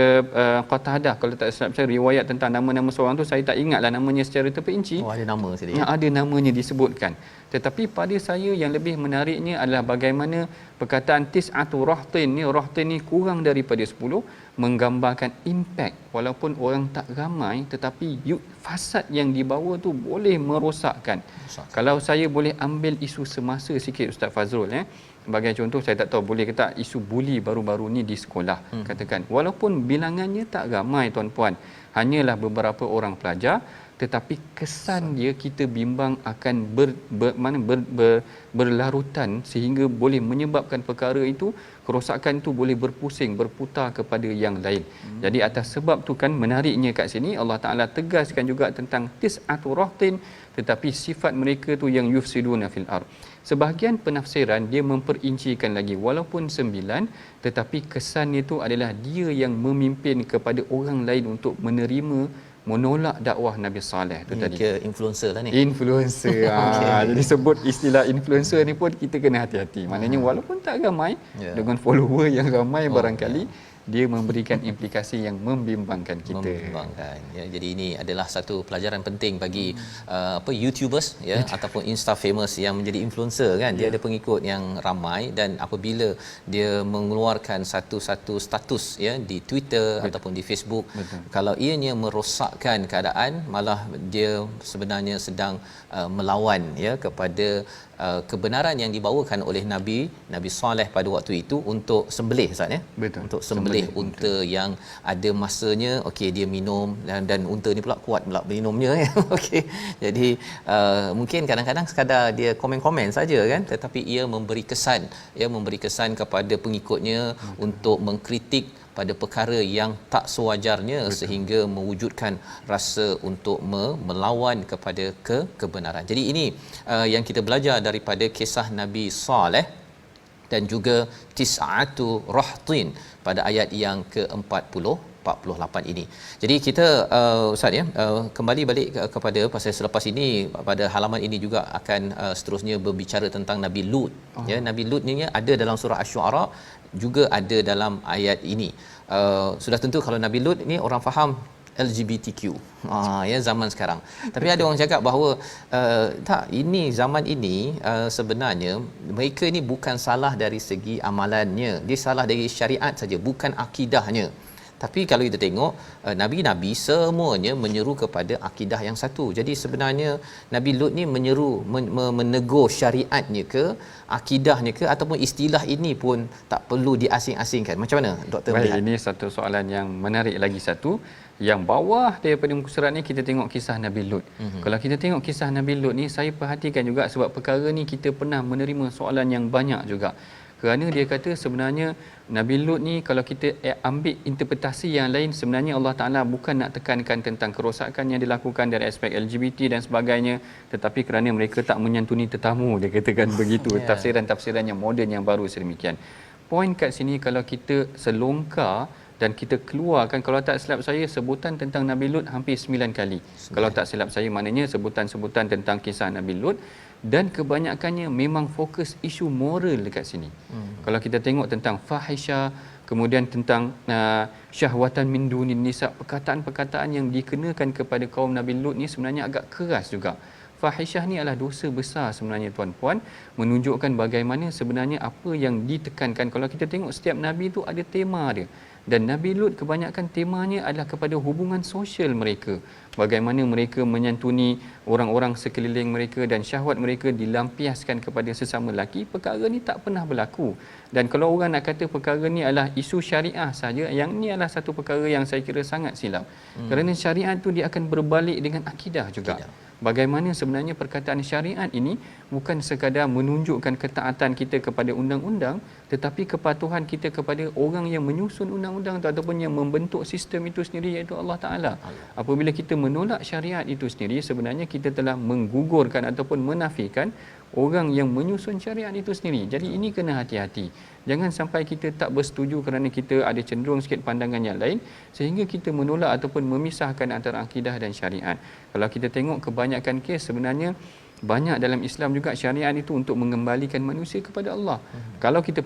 Qatadah. Kalau tak silap saya riwayat tentang nama-nama seorang tu saya tak ingatlah namanya secara terperinci. Oh, ada nama sini. Ada namanya disebutkan. Tetapi pada saya yang lebih menariknya adalah bagaimana perkataan tis'atu rahtin ni, rahtin ni kurang daripada 10, menggambarkan impact. Walaupun orang tak ramai tetapi fasad yang dibawa tu boleh merosakkan. Kalau saya boleh ambil isu semasa sikit Ustaz Fazrul, sebagai contoh, saya tak tahu boleh ke tak isu buli baru-baru ni di sekolah. Katakan walaupun bilangannya tak ramai tuan-puan, hanyalah beberapa orang pelajar, tetapi kesan dia kita bimbang akan berlarutan sehingga boleh menyebabkan perkara itu, kerosakan itu boleh berpusing, berputar kepada yang lain. Jadi atas sebab tu kan menariknya kat sini Allah Taala tegaskan juga tentang tis'atu rahtin, tetapi sifat mereka tu yang yufsiduna fil ard. Sebahagian penafsiran dia memperincikan lagi, walaupun 9 tetapi kesan itu adalah dia yang memimpin kepada orang lain untuk menerima, menolak dakwah Nabi Saleh tu tadi. Ke influencer lah ni. Influencer. Jadi sebut istilah influencer ni pun kita kena hati-hati. Maknanya walaupun tak ramai, dengan follower yang ramai barangkali dia memberikan implikasi yang membimbangkan kita. Membimbangkan. Ya, jadi ini adalah satu pelajaran penting bagi YouTubers ataupun Insta famous yang menjadi influencer kan. Dia ada pengikut yang ramai, dan apabila dia mengeluarkan satu-satu status di Twitter ataupun di Facebook, kalau ianya merosakkan keadaan, malah dia sebenarnya sedang melawan kepada kebenaran yang dibawakan oleh Nabi Saleh pada waktu itu untuk sembelih Ustaz Betul. Untuk sembelih unta yang ada masanya. Okey, dia minum, dan unta ni pula kuat pula minumnya okey. Jadi mungkin kadang-kadang sekadar dia komen-komen saja kan, tetapi ia memberi kesan kepada pengikutnya untuk mengkritik pada perkara yang tak sewajarnya. Betul. Sehingga mewujudkan rasa untuk melawan kepada kebenaran. Jadi ini yang kita belajar daripada kisah Nabi Saleh dan juga tis'atu rahtin pada ayat yang ke-48 ini. Jadi kita Ustaz kembali balik kepada pasal selepas ini, pada halaman ini juga akan seterusnya berbicara tentang Nabi Lut. Nabi Lut ni ada dalam surah Asy-Syu'ara, juga ada dalam ayat ini. Sudah tentu kalau Nabi Lut ni orang faham LGBTQ zaman sekarang. Tapi ada orang cakap bahawa tak, ini zaman ini sebenarnya mereka ni bukan salah dari segi amalannya, dia salah dari syariat saja, bukan akidahnya. Tapi kalau kita tengok nabi-nabi semuanya menyeru kepada akidah yang satu. Jadi sebenarnya Nabi Lut ni menyeru menegur syariatnya ke, akidahnya ke, ataupun istilah ini pun tak perlu diasing-asingkan. Macam mana Doktor melihat? Ini satu soalan yang menarik lagi satu. Yang bawah daripada muka surat ni kita tengok kisah Nabi Lut. Kalau kita tengok kisah Nabi Lut ni, saya perhatikan juga sebab perkara ni kita pernah menerima soalan yang banyak juga. Kerana dia kata sebenarnya Nabi Lut ni kalau kita ambil interpretasi yang lain, sebenarnya Allah Ta'ala bukan nak tekankan tentang kerosakan yang dilakukan dari aspek LGBT dan sebagainya, tetapi kerana mereka tak menyantuni tetamu, dia katakan begitu. Tafsiran-tafsiran yang moden yang baru sedemikian. Poin kat sini kalau kita selongkar dan kita keluarkan, kalau tak silap saya, sebutan tentang Nabi Lut hampir 9 kali. Kalau tak silap saya, maknanya sebutan-sebutan tentang kisah Nabi Lut, dan kebanyakannya memang fokus isu moral dekat sini. Kalau kita tengok tentang fahisha, kemudian tentang syahwatan min dunin nisa, perkataan-perkataan yang dikenakan kepada kaum Nabi Lut ni sebenarnya agak keras juga. Fahisyah ni adalah dosa besar sebenarnya tuan-puan, menunjukkan bagaimana sebenarnya apa yang ditekankan. Kalau kita tengok setiap Nabi tu ada tema dia. Dan Nabi Lut kebanyakan temanya adalah kepada hubungan sosial mereka. Bagaimana mereka menyantuni orang-orang sekeliling mereka dan syahwat mereka dilampiaskan kepada sesama lelaki. Perkara ni tak pernah berlaku. Dan kalau orang nak kata perkara ni adalah isu syariah saja, yang ni adalah satu perkara yang saya kira sangat silap. Kerana syariat tu dia akan berbalik dengan akidah juga. Bagaimana sebenarnya perkataan syariat ini bukan sekadar menunjukkan ketaatan kita kepada undang-undang, tetapi kepatuhan kita kepada orang yang menyusun undang-undang itu ataupun yang membentuk sistem itu sendiri, iaitu Allah Ta'ala. Apabila kita menolak syariat itu sendiri, sebenarnya kita telah menggugurkan ataupun menafikan orang yang menyusun syariat itu sendiri. Jadi ini kena hati-hati. Jangan sampai kita tak bersetuju kerana kita ada cenderung sikit pandangan yang lain sehingga kita menolak ataupun memisahkan antara akidah dan syariat. Kalau kita tengok kebanyakan kes, sebenarnya banyak dalam Islam juga syariat itu untuk mengembalikan manusia kepada Allah. Kalau kita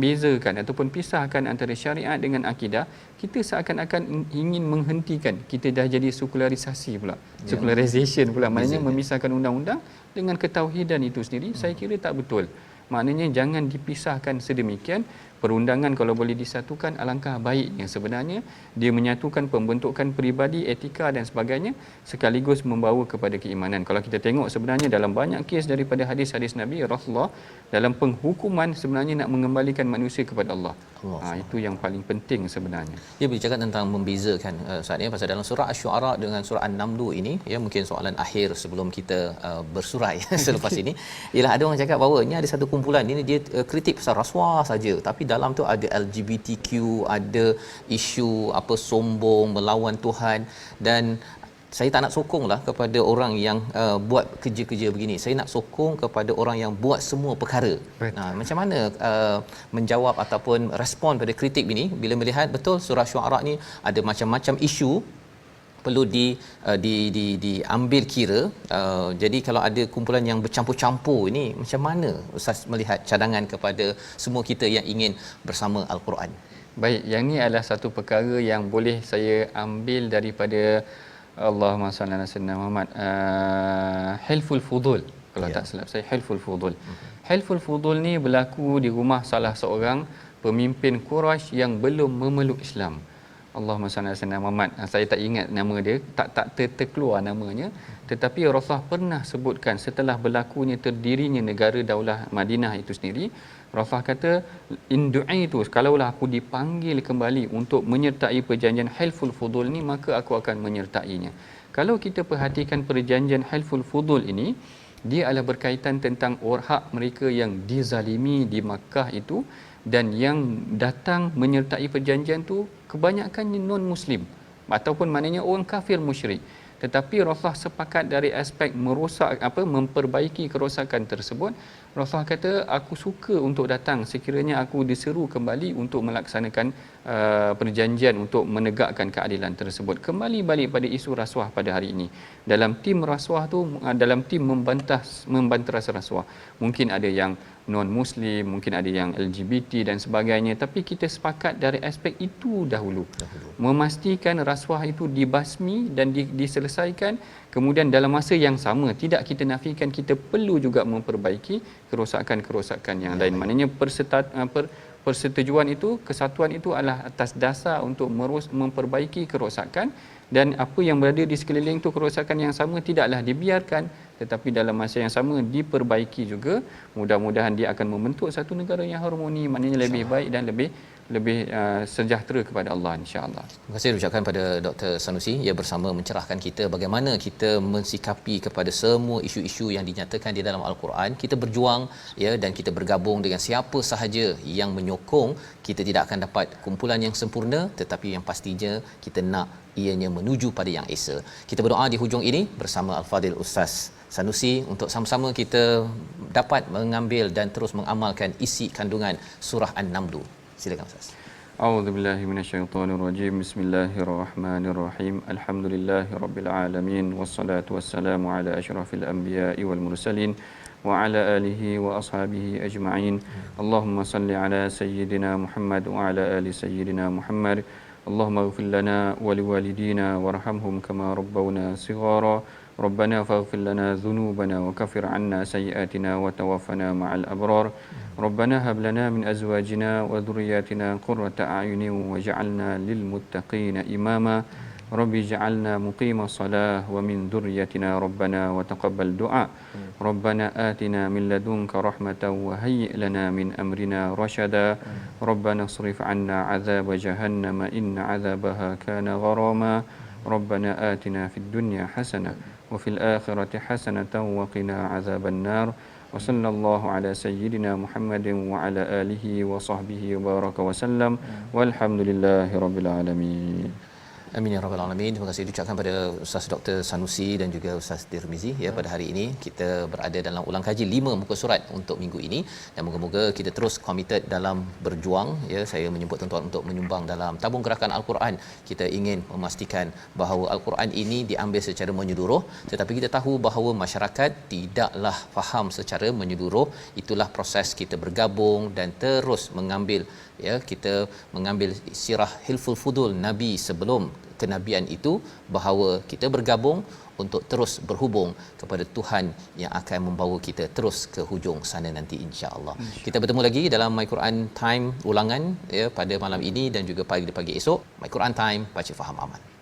bezakan ataupun pisahkan antara syariat dengan akidah, kita seakan-akan ingin menghentikan. Kita dah jadi sekularisasi pula. Secularization pula. Maknanya memisahkan undang-undang dengan ketauhidan itu sendiri, saya kira tak betul. Maknanya jangan dipisahkan sedemikian. Perundangan kalau boleh disatukan, alangkah baiknya sebenarnya. Dia menyatukan pembentukan peribadi, etika dan sebagainya, sekaligus membawa kepada keimanan. Kalau kita tengok sebenarnya dalam banyak kes daripada hadis-hadis Nabi, Rasulullah dalam penghukuman sebenarnya nak mengembalikan manusia kepada Allah. Itu yang paling penting sebenarnya. Dia bercakap tentang membezakan Ustaz, pasal dalam surah Asy-Syu'ara dengan surah An-Naml ini, mungkin soalan akhir sebelum kita bersurai selepas ini, ialah ada orang cakap bahawa ini ada satu kumpulan ini dia kritik pasal rasuah saja, tapi dalam tu ada LGBTQ, ada isu apa sombong, melawan Tuhan. Dan saya tak nak sokonglah kepada orang yang buat kerja-kerja begini. Saya nak sokong kepada orang yang buat semua perkara. Macam mana menjawab ataupun respon pada kritik ini bila melihat betul surah Syu'ara ni ada macam-macam isu perlu diambil kira. Jadi kalau ada kumpulan yang bercampur-campur ini, macam mana Ustaz melihat cadangan kepada semua kita yang ingin bersama Al-Quran? Baik, yang ni adalah satu perkara yang boleh saya ambil daripada Allahumma salli ala sayyidina Muhammad, Hilful Fudul. Kalau tak silap saya, Hilful Fudul. Hilful Fudul ni berlaku di rumah salah seorang pemimpin Quraisy yang belum memeluk Islam. Allahumma salli ala sayyidina Muhammad. Saya tak ingat nama dia, tak terkeluar namanya, tetapi Rasulullah pernah sebutkan setelah berlakunya terdirinya negara Daulah Madinah itu sendiri, Rasulullah kata, in du'aitu, kalaulah aku dipanggil kembali untuk menyertai perjanjian Hilful Fudul ni, maka aku akan menyertainya. Kalau kita perhatikan perjanjian Hilful Fudul ini, dia adalah berkaitan tentang hak mereka yang dizalimi di Makkah itu, dan yang datang menyertai perjanjian tu kebanyakannya non-Muslim ataupun maknanya orang kafir musyrik. Tetapi Rasulullah sepakat dari aspek merosak memperbaiki kerosakan tersebut. Rasulullah kata, aku suka untuk datang sekiranya aku diseru kembali untuk melaksanakan perjanjian untuk menegakkan keadilan tersebut. Kembali balik pada isu rasuah pada hari ini. Dalam tim rasuah tu, dalam tim membantah rasuah, mungkin ada yang non-Muslim, mungkin ada yang LGBT dan sebagainya, tapi kita sepakat dari aspek itu dahulu. Memastikan rasuah itu dibasmi dan diselesaikan. Kemudian dalam masa yang sama, tidak kita nafikan, kita perlu juga memperbaiki kerosakan-kerosakan yang lain. Maknanya persetujuan itu, kesatuan itu adalah atas dasar untuk memperbaiki kerosakan, dan apa yang berada di sekeliling itu, kerosakan yang sama tidaklah dibiarkan, tetapi dalam masa yang sama diperbaiki juga. Mudah-mudahan dia akan membentuk satu negara yang harmoni, maknanya lebih baik dan lebih sejahtera kepada Allah, insya-Allah. Terima kasih ucapkan pada Dr. Sanusi yang bersama mencerahkan kita bagaimana kita mensikapi kepada semua isu-isu yang dinyatakan di dalam Al-Quran. Kita berjuang dan kita bergabung dengan siapa sahaja yang menyokong. Kita tidak akan dapat kumpulan yang sempurna, tetapi yang pastinya kita nak ianya menuju pada yang esa. Kita berdoa di hujung ini bersama Al-Fadil Ustaz Sanusi untuk sama-sama kita dapat mengambil dan terus mengamalkan isi kandungan surah An-Naml. Silakan Ustaz. A'udzu billahi minasyaitonir rajim. Bismillahirrahmanirrahim. Alhamdulillahi rabbil alamin wassalatu wassalamu ala asyrafil anbiya'i wal mursalin wa ala alihi wa ashabihi ajma'in. Allahumma salli ala sayyidina Muhammad wa ala ali sayyidina Muhammad. Allahumma ighfir lana wa liwalidina warhamhum kama rabbawna shighara. ربنا فاغفر لنا ذنوبنا وكفر عنا سيئاتنا وتوفنا مع الأبرار ربنا هب لنا من أزواجنا وذرياتنا قرة أعين واجعلنا للمتقين إماما رب اجعلنا مقيم الصلاة ومن ذريتنا ربنا وتقبل دعاء ربنا آتنا من لدنك رحمة وهيئ لنا من أمرنا رشدا ربنا اصرف عنا عذاب جهنم إن عذابها كان غراما ربنا آتنا في الدنيا حسنة وفي الآخرة حسنة وقنا عذاب النار وصلى الله على سيدنا محمد وعلى آله وصحبه وبارك وسلم والحمد لله رب العالمين. Amin ya rabbal alamin. Terima kasih diucapkan pada Ustaz Dr. Sanusi dan juga Ustaz Tirmizi ya. Pada hari ini kita berada dalam ulang kaji 5 muka surat untuk minggu ini dan moga-moga kita terus committed dalam berjuang ya. Saya menyebut tuan-tuan untuk menyumbang dalam tabung gerakan Al-Quran. Kita ingin memastikan bahawa Al-Quran ini diambil secara menyeluruh, tetapi kita tahu bahawa masyarakat tidaklah faham secara menyeluruh. Itulah proses kita bergabung dan terus mengambil ya, kita mengambil sirah Hilful Fudul Nabi sebelum kenabian itu, bahawa kita bergabung untuk terus berhubung kepada Tuhan yang akan membawa kita terus ke hujung sana nanti insya-Allah. Kita bertemu lagi dalam My Quran Time ulangan ya pada malam ini dan juga pagi esok. My Quran Time, baca faham aman.